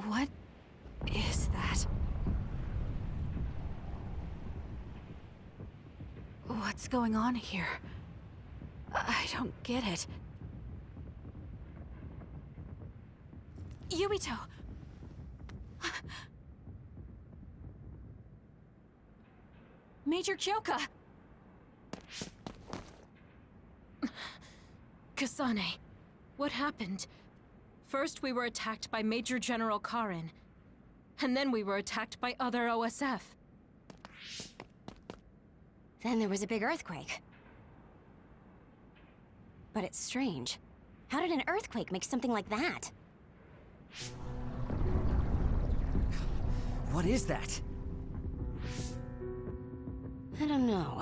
What is that? What's going on here? I don't get it. Yuito! Major Kyoka! Kasane, what happened? First we were attacked by Major General Karin, and then we were attacked by other OSF. Then there was a big earthquake. But it's strange. How did an earthquake make something like that? What is that? I don't know.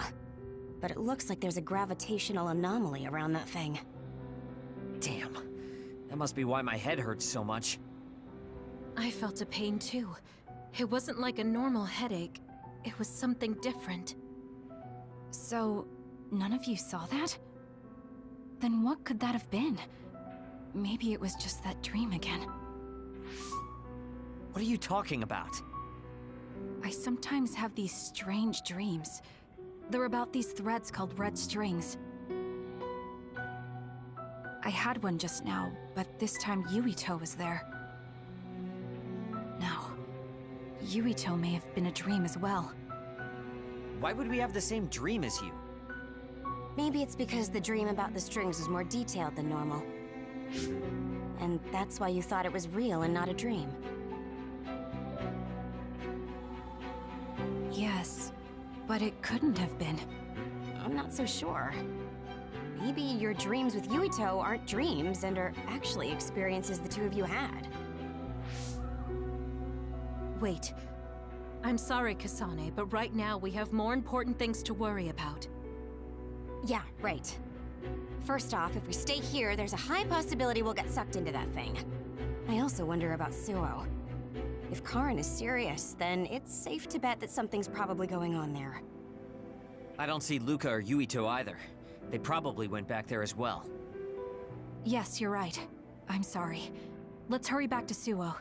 But it looks like there's a gravitational anomaly around that thing. Damn. That must be why my head hurts so much. I felt a pain too. It wasn't like a normal headache. It was something different. So, none of you saw that? Then what could that have been? Maybe it was just that dream again. What are you talking about? I sometimes have these strange dreams. They're about these threads called red strings. I had one just now, but this time Yuito was there. No. Yuito may have been a dream as well. Why would we have the same dream as you? Maybe it's because the dream about the strings was more detailed than normal. And that's why you thought it was real and not a dream. Yes, but it couldn't have been. I'm not so sure. Maybe your dreams with Yuito aren't dreams and are actually experiences the two of you had. Wait. I'm sorry, Kasane, but right now we have more important things to worry about. Yeah, right. First off, if we stay here, there's a high possibility we'll get sucked into that thing. I also wonder about Suo. If Karin is serious, then it's safe to bet that something's probably going on there. I don't see Luca or Yuito either. They probably went back there as well. Yes, you're right. I'm sorry. Let's hurry back to Suo.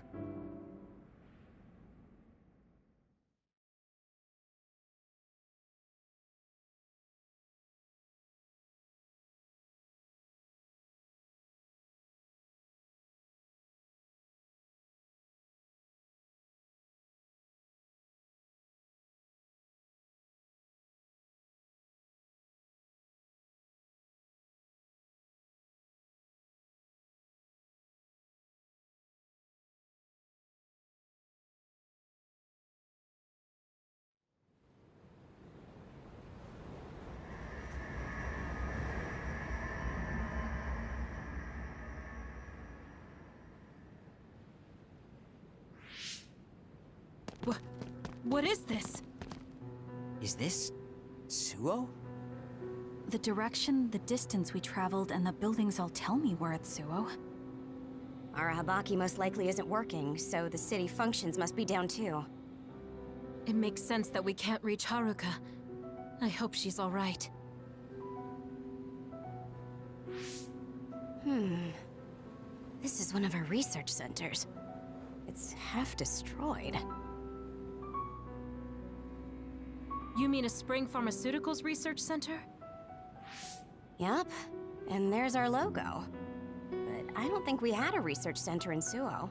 What is this? Is this... Suo? The direction, the distance we traveled, and the buildings all tell me we're at Suo. Our Habaki most likely isn't working, so the city functions must be down too. It makes sense that we can't reach Haruka. I hope she's all right. This is one of our research centers. It's half destroyed. You mean a Spring Pharmaceuticals Research Center? Yup, and there's our logo. But I don't think we had a research center in Suo.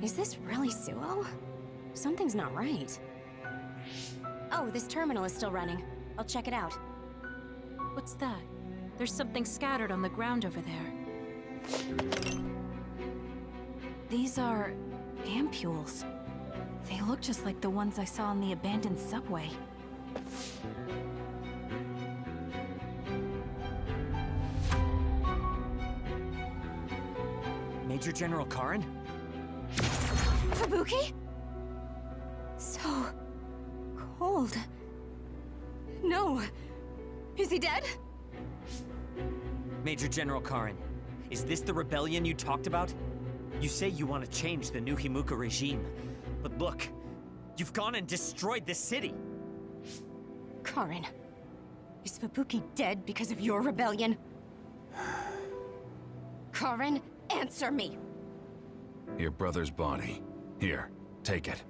Is this really Suo? Something's not right. Oh, this terminal is still running. I'll check it out. What's that? There's something scattered on the ground over there. These are... ampules. They look just like the ones I saw in the abandoned subway. Major General Karin? Fubuki? So... cold. No. Is he dead? Major General Karin, is this the rebellion you talked about? You say you want to change the new Himuka regime, but look, you've gone and destroyed the city! Karin, is Fubuki dead because of your rebellion? Karin, Answer me! Your brother's body. Here, take it.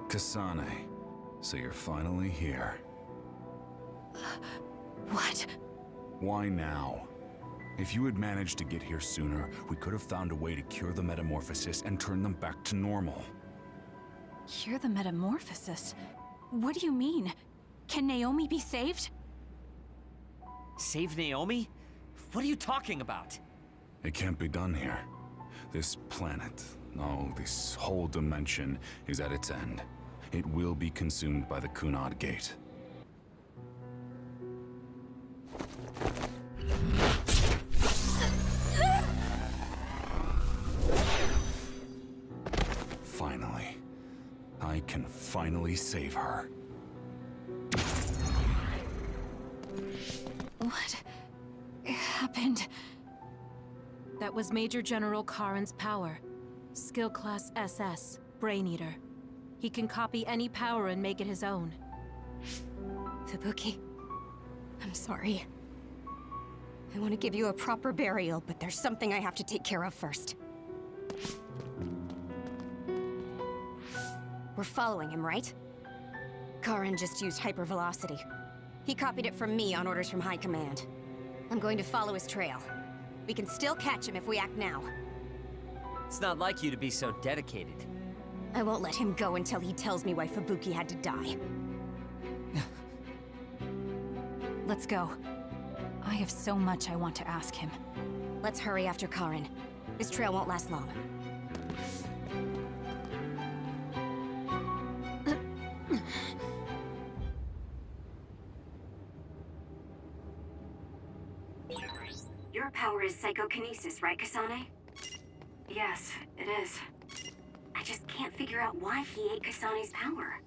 Kasane, so you're finally here. What? Why now? If you had managed to get here sooner, we could have found a way to cure the metamorphosis and turn them back to normal. Cure the metamorphosis? What do you mean? Can Naomi be saved? Save Naomi? What are you talking about? It can't be done here. This planet, no, this whole dimension is at its end. It will be consumed by the Kunad Gate. Finally. I can finally save her. What happened? That was Major General Karin's power. Skill class SS, Brain Eater. He can copy any power and make it his own. Fubuki, I'm sorry. I want to give you a proper burial, but there's something I have to take care of first. We're following him, right? Karin just used hypervelocity. He copied it from me on orders from High Command. I'm going to follow his trail. We can still catch him if we act now. It's not like you to be so dedicated. I won't let him go until he tells me why Fubuki had to die. Let's go. I have so much I want to ask him. Let's hurry after Karin. His trail won't last long. Your power is psychokinesis, right, Kasane? Yes, it is. I just can't figure out why he ate Kasane's power.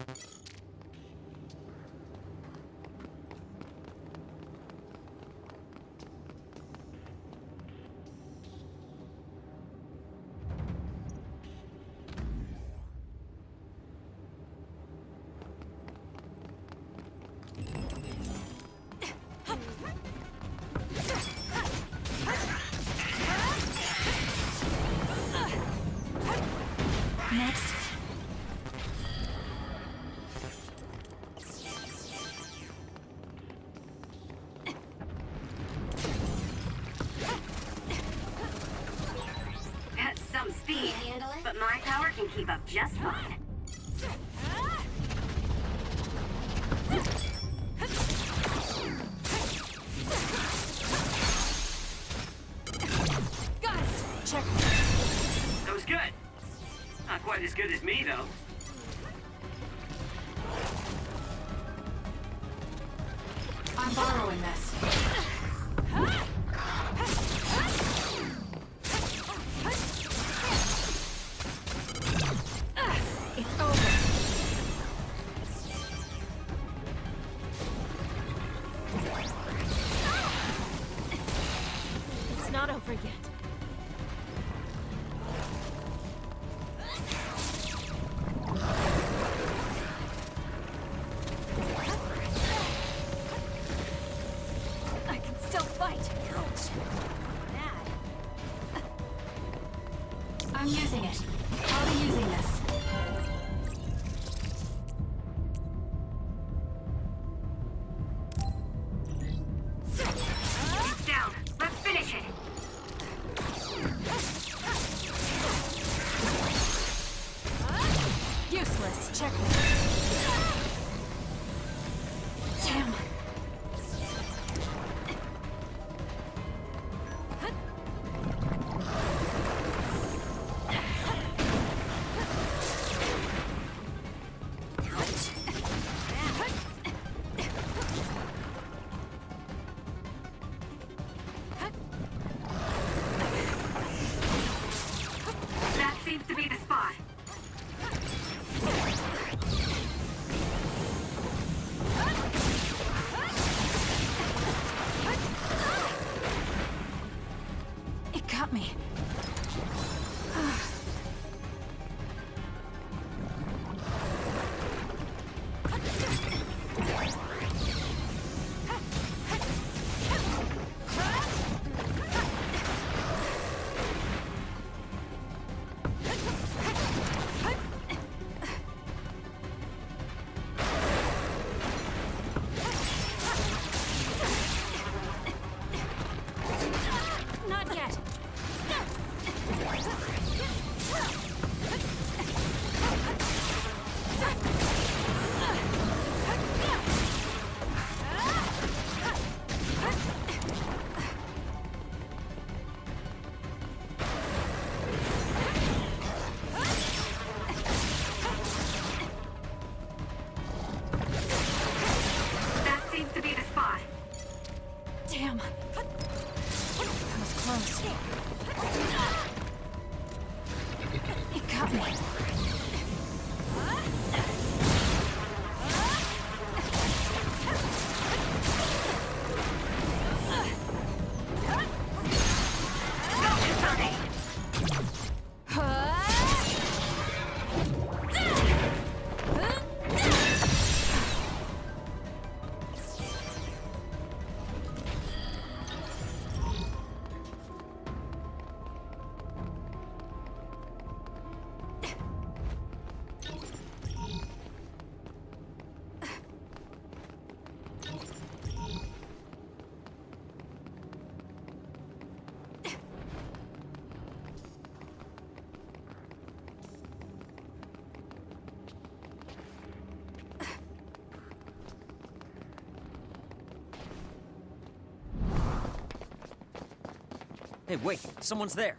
Next. That's some speed, but my power can keep up just fine. Got it! Check. That was good. Not quite as good as me, though. I'm borrowing this. It's over. It's not over yet. I can still fight. I'm using it. I'll be using this. It's down. Let's finish it. Useless. Check. Damn. That seems to be the spot. It got me. Hey, wait, someone's there.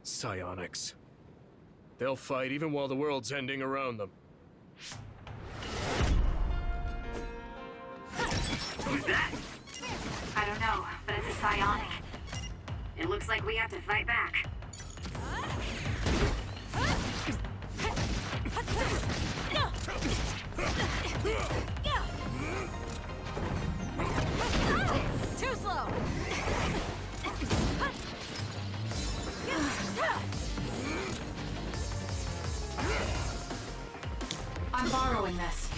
Psionics. They'll fight even while the world's ending around them. Who's that? I don't know, but it's a psionic. It looks like we have to fight back. Too slow! I'm borrowing this.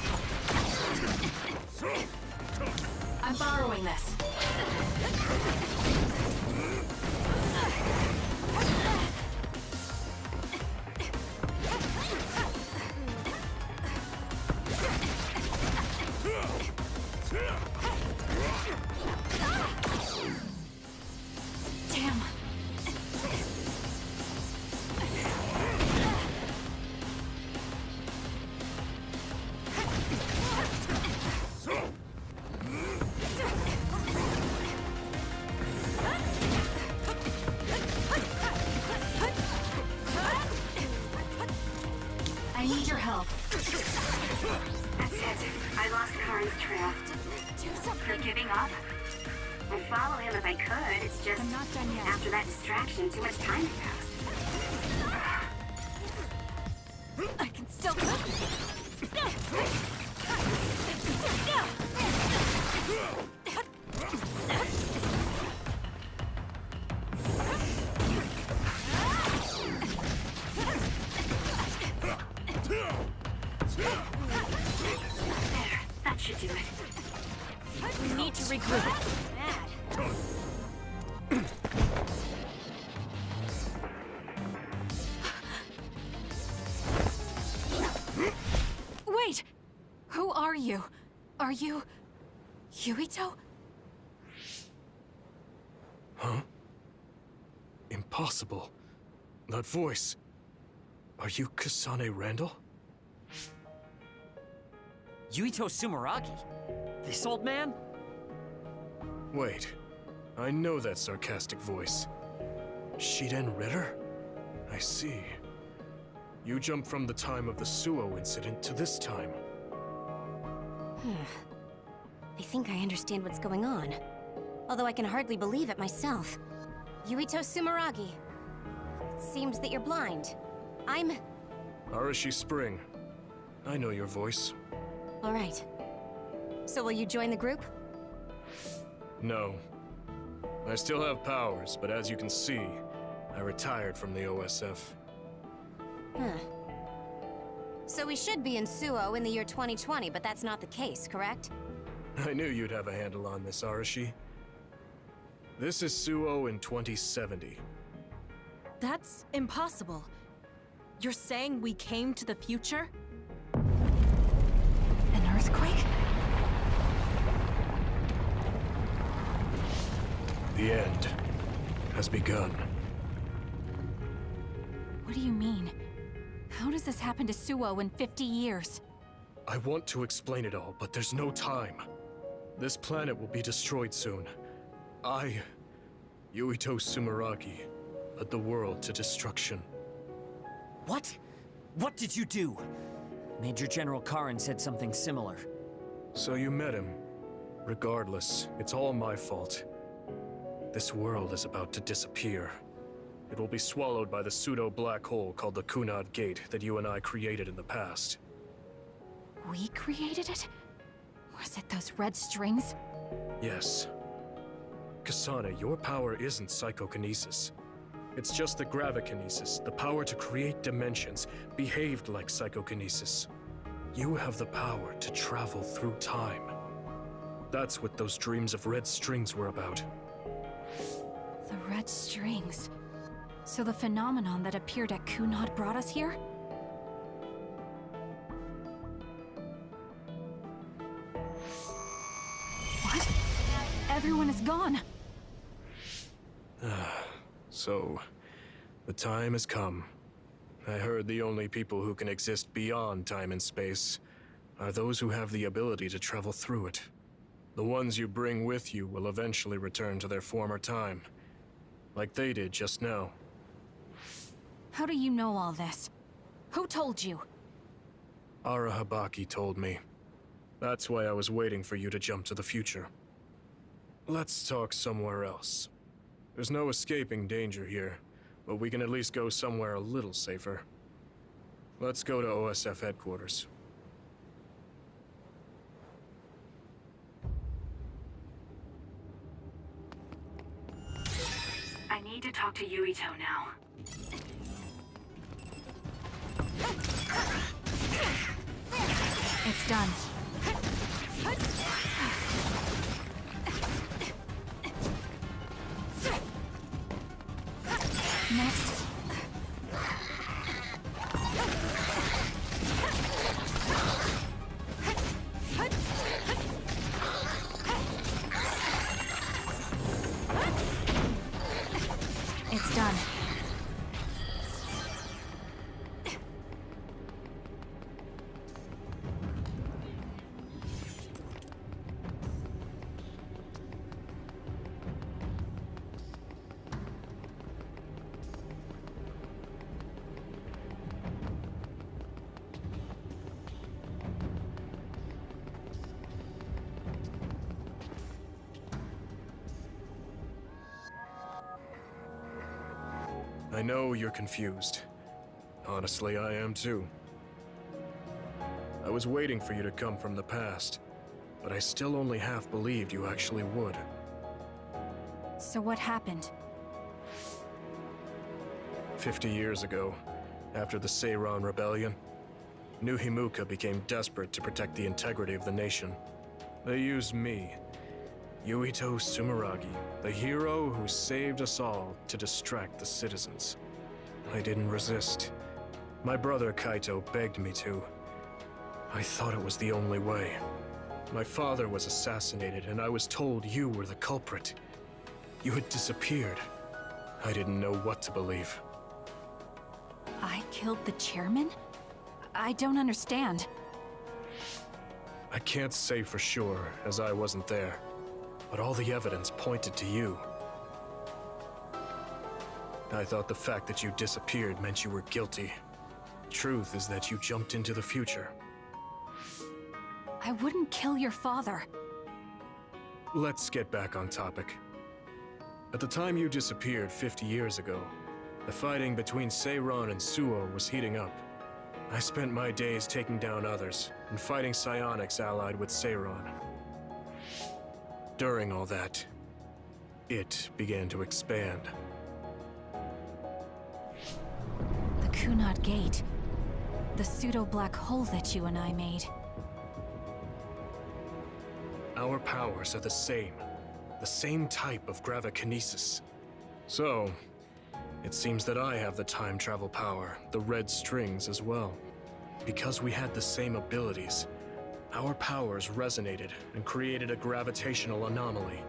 I'm borrowing this. Damn. I need your help. That's it. I lost Karin's trail. For giving up? I'd follow him if I could. It's just, I'm not done yet. after that distraction, too much time had passed. I can still... That should do it. We need to regroup. Wait! Who are you? Are you... Yuito? Huh? Impossible. That voice. Are you Kasane Randall? Yuito Sumeragi? This old man? Wait. I know that sarcastic voice. Shiden Ritter? I see. You jumped from the time of the Suo incident to this time. I think I understand what's going on. Although I can hardly believe it myself. Yuito Sumeragi. It seems that you're blind. I'm... Arashi Spring. I know your voice. All right. So will you join the group? No. I still have powers, but as you can see, I retired from the OSF. Huh. So we should be in Suo in the year 2020, but that's not the case, correct? I knew you'd have a handle on this, Arashi. This is Suo in 2070. That's impossible. You're saying we came to the future? An earthquake? The end has begun. What do you mean? How does this happen to Suo in 50 years? I want to explain it all, but there's no time. This planet will be destroyed soon. I, Yuito Sumeragi, led the world to destruction. What? What did you do? Major General Karin said something similar. So you met him. Regardless, it's all my fault. This world is about to disappear. It will be swallowed by the pseudo-black hole called the Kunad Gate that you and I created in the past. We created it? Was it those red strings? Yes. Kasane, your power isn't psychokinesis. It's just the gravikinesis, the power to create dimensions, behaved like psychokinesis. You have the power to travel through time. That's what those dreams of red strings were about. The red strings. So the phenomenon that appeared at Kunad brought us here? Everyone is gone. So, the time has come. I heard the only people who can exist beyond time and space are those who have the ability to travel through it. The ones you bring with you will eventually return to their former time, like they did just now. How do you know all this? Who told you? Arahabaki told me. That's why I was waiting for you to jump to the future. Let's talk somewhere else. There's no escaping danger here, but we can at least go somewhere a little safer. Let's go to OSF headquarters. I need to talk to Yuito now. It's done. Next. It's done. I know you're confused. Honestly, I am too. I was waiting for you to come from the past, but I still only half believed you actually would. So what happened? 50 years ago, after the Seiran Rebellion, New Himuka became desperate to protect the integrity of the nation. They used me, Yuito Sumeragi, the hero who saved us all, to distract the citizens. I didn't resist. My brother Kaito begged me to. I thought it was the only way. My father was assassinated, and I was told you were the culprit. You had disappeared. I didn't know what to believe. I killed the chairman? I don't understand. I can't say for sure, as I wasn't there. But all the evidence pointed to you. I thought the fact that you disappeared meant you were guilty. Truth is that you jumped into the future. I wouldn't kill your father. Let's get back on topic. At the time you disappeared 50 years ago, the fighting between Seiran and Suo was heating up. I spent my days taking down others and fighting psionics allied with Seiran. During all that, it began to expand. The Kunad Gate. The pseudo-black hole that you and I made. Our powers are the same type of gravikinesis. So, it seems that I have the time travel power, the red strings as well. Because we had the same abilities, our powers resonated and created a gravitational anomaly.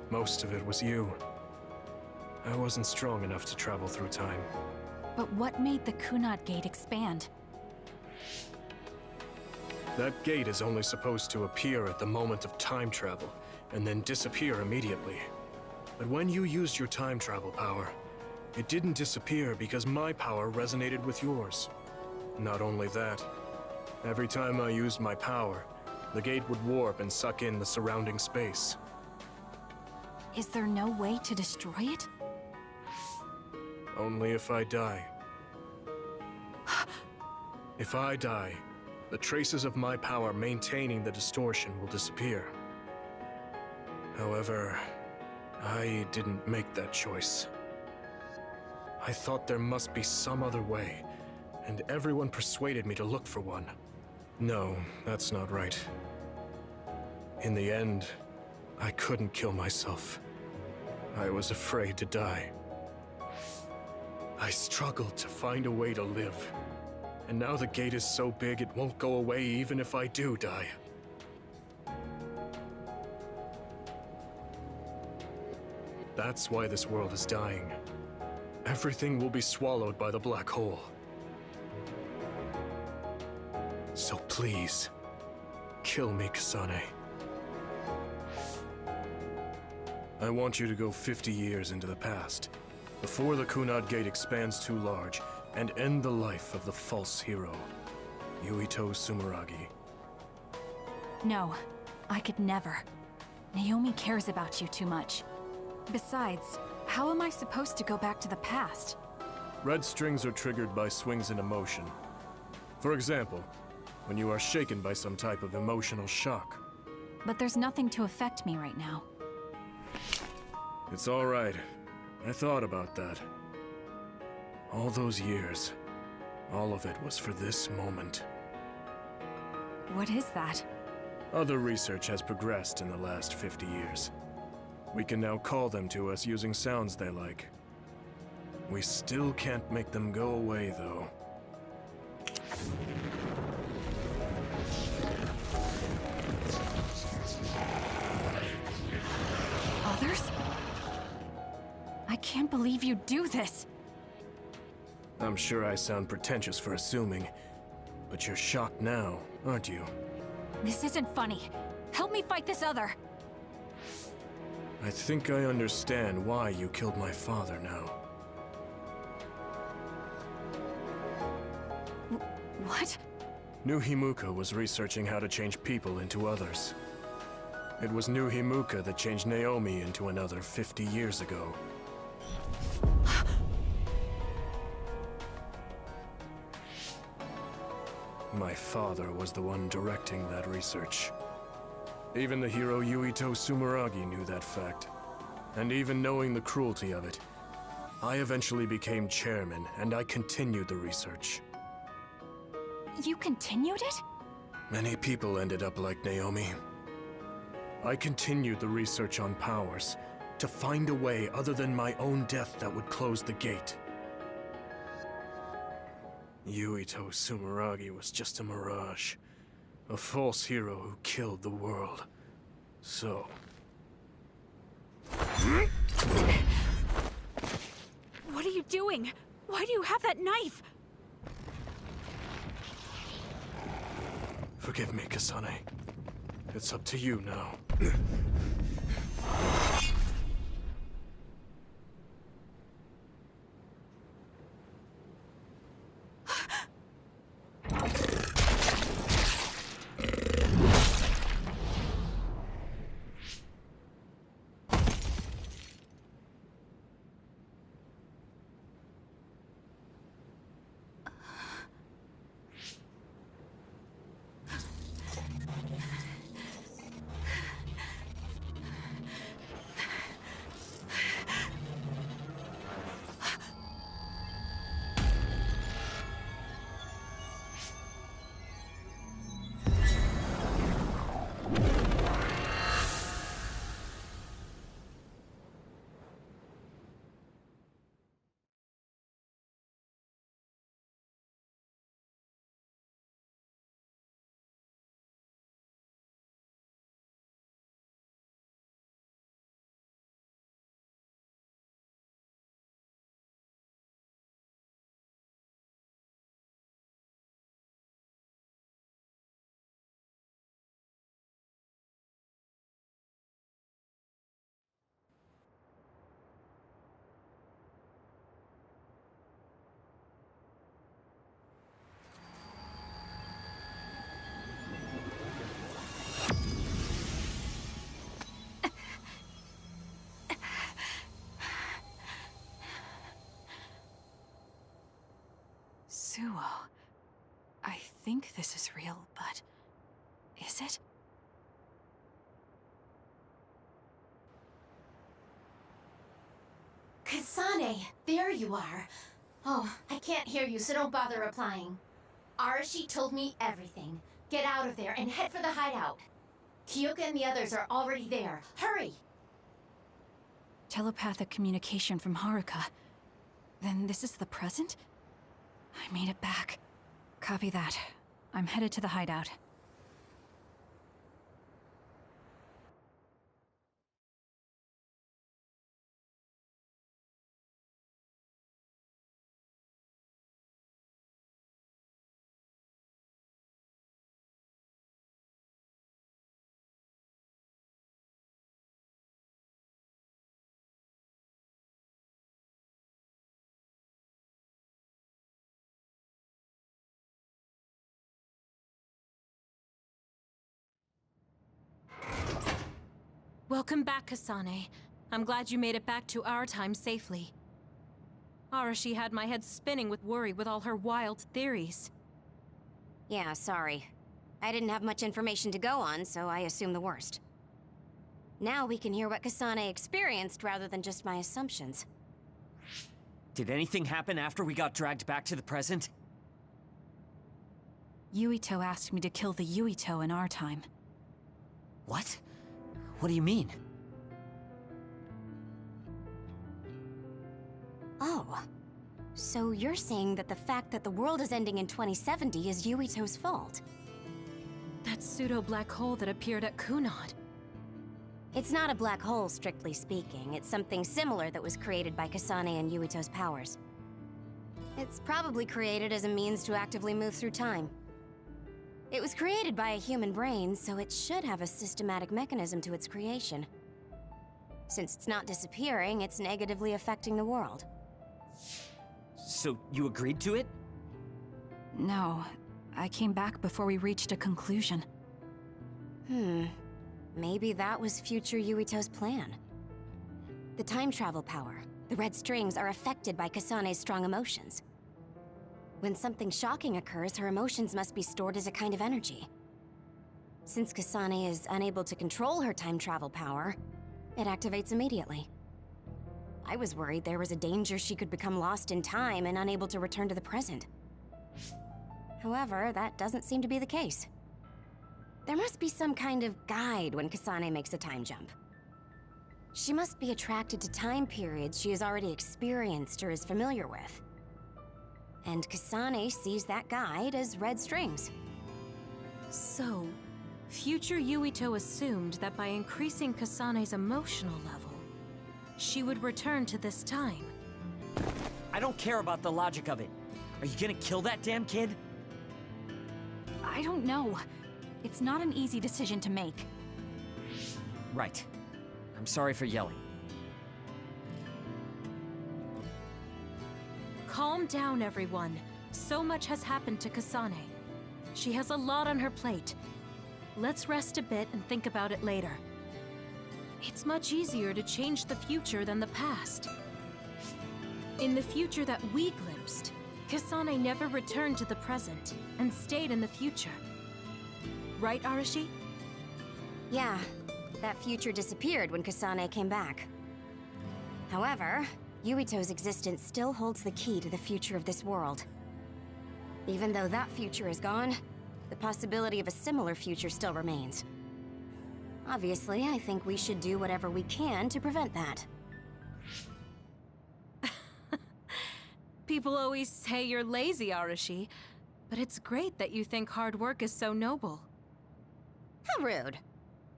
Most of it was you. I wasn't strong enough to travel through time. But what made the Kunad Gate expand? That gate is only supposed to appear at the moment of time travel, and then disappear immediately. But when you used your time travel power, it didn't disappear because my power resonated with yours. Not only that, every time I used my power, the gate would warp and suck in the surrounding space. Is there no way to destroy it? Only if I die. If I die, the traces of my power maintaining the distortion will disappear. However, I didn't make that choice. I thought there must be some other way, and everyone persuaded me to look for one. No, that's not right. In the end, I couldn't kill myself. I was afraid to die. I struggled to find a way to live. And now the gate is so big it won't go away even if I do die. That's why this world is dying. Everything will be swallowed by the black hole. So please, kill me, Kasane. I want you to go 50 years into the past, before the Kunad Gate expands too large, and end the life of the false hero, Yuito Sumeragi. No, I could never. Naomi cares about you too much. Besides, how am I supposed to go back to the past? Red strings are triggered by swings in emotion. For example, when you are shaken by some type of emotional shock. But there's nothing to affect me right now. It's all right. I thought about that. All those years, all of it was for this moment. What is that? Other research has progressed in the last 50 years. We can now call them to us using sounds they like. We still can't make them go away, though. Others? I can't believe you do this! I'm sure I sound pretentious for assuming, but you're shocked now, aren't you? This isn't funny. Help me fight this other! I think I understand why you killed my father now. What? New Himuka was researching how to change people into others. It was New Himuka that changed Naomi into another 50 years ago. My father was the one directing that research. Even the hero Yuito Sumeragi knew that fact. And even knowing the cruelty of it, I eventually became chairman and I continued the research. You continued it? Many people ended up like Naomi. I continued the research on powers, to find a way other than my own death that would close the gate. Yuito Sumeragi was just a mirage. A false hero who killed the world. So... What are you doing? Why do you have that knife? Forgive me, Kasane. It's up to you now. Suo. I think this is real, but... is it? Kasane, there you are. Oh, I can't hear you, so don't bother replying. Arashi told me everything. Get out of there and head for the hideout. Kyoka and the others are already there. Hurry! Telepathic communication from Haruka. Then this is the present? I made it back. Copy that. I'm headed to the hideout. Welcome back, Kasane. I'm glad you made it back to our time safely. Arashi had my head spinning with worry with all her wild theories. Yeah, sorry. I didn't have much information to go on, so I assumed the worst. Now we can hear what Kasane experienced rather than just my assumptions. Did anything happen after we got dragged back to the present? Yuito asked me to kill the Yuito in our time. What? What do you mean? Oh. So you're saying that the fact that the world is ending in 2070 is Yuito's fault? That pseudo-black hole that appeared at Kunad. It's not a black hole, strictly speaking. It's something similar that was created by Kasane and Yuito's powers. It's probably created as a means to actively move through time. It was created by a human brain, so it should have a systematic mechanism to its creation. Since it's not disappearing, it's negatively affecting the world. So you agreed to it? No, I came back before we reached a conclusion. Maybe that was future Yuito's plan. The time travel power, the red strings, are affected by Kasane's strong emotions. When something shocking occurs, her emotions must be stored as a kind of energy. Since Kasane is unable to control her time travel power, it activates immediately. I was worried there was a danger she could become lost in time and unable to return to the present. However, that doesn't seem to be the case. There must be some kind of guide when Kasane makes a time jump. She must be attracted to time periods she has already experienced or is familiar with. And Kasane sees that guide as red strings. So, future Yuito assumed that by increasing Kasane's emotional level, she would return to this time. I don't care about the logic of it. Are you gonna kill that damn kid? I don't know. It's not an easy decision to make. Right. I'm sorry for yelling. Calm down, everyone. So much has happened to Kasane. She has a lot on her plate. Let's rest a bit and think about it later. It's much easier to change the future than the past. In the future that we glimpsed, Kasane never returned to the present and stayed in the future. Right, Arashi? Yeah, that future disappeared when Kasane came back. However, Yuito's existence still holds the key to the future of this world. Even though that future is gone, the possibility of a similar future still remains. Obviously, I think we should do whatever we can to prevent that. People always say you're lazy, Arashi, but it's great that you think hard work is so noble. How rude.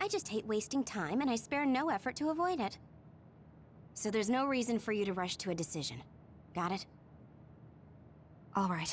I just hate wasting time, and I spare no effort to avoid it. So there's no reason for you to rush to a decision. Got it? All right.